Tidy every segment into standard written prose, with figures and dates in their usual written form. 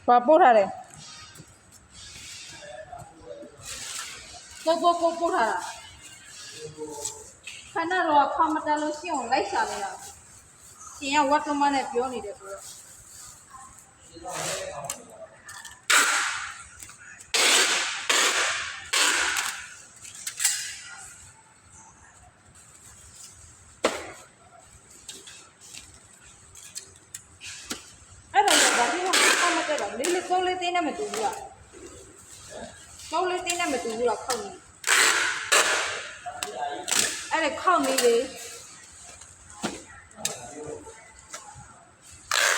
ဘာပို့ထားလဲပို့ထားတာခဏတော့ခမတလို့ရှင်းအောင်လိုက်ရှာနေတာရှင်ကဝတ်ကမနဲ့ပြောနေတယ်ဆိုတော့လေးလေးကောလေးတင်းနဲ့မတူဘူးလားကောလေးတင်းနဲ့မတူဘူးလားခောက်နေအဲ့ဒါခောက်နေလေ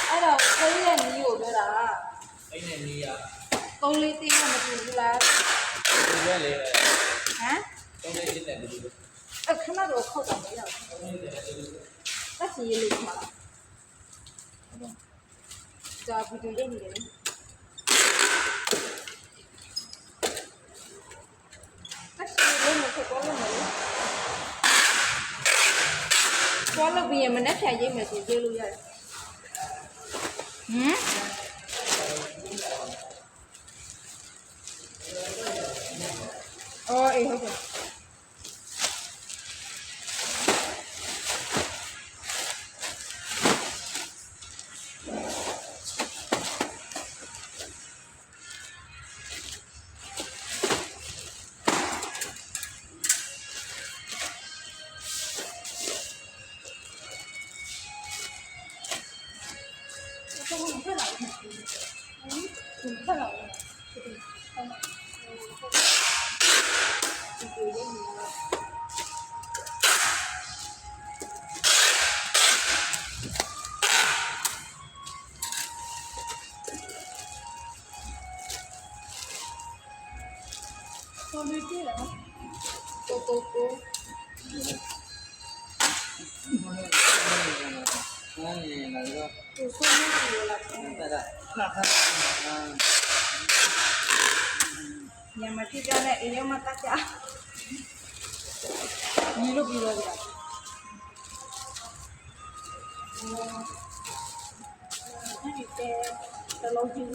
အဲ့တော့ကိုလေးရဲ့နီးကိုပြောတာအဲ့နဲ့နီးရကောလေးတင်းနဲ့မတူဘူးလားတူပဲလေဟမ်ကောလေးတင်းနဲ့တူဘူးအဲ့ခဏတော့ခောက်တာမရဘူးတက်စီရေးလို့မှာကြာဗီဒီယိုရိုက်နေတယ်လို့ပြီးရင်မနဲ့ဖြတ်ရိပ်မယ်ဆိုပြေးလို့ရတယ်အော်အေးဟုတ်ကဲ့看到了，看到了，我没进来，都。ညမတိကြနဲ့အိမ်ရောက်မှတက်ကြညီလို့ပြီးတော့ကြအဲ့ဒီတလုံးချင်း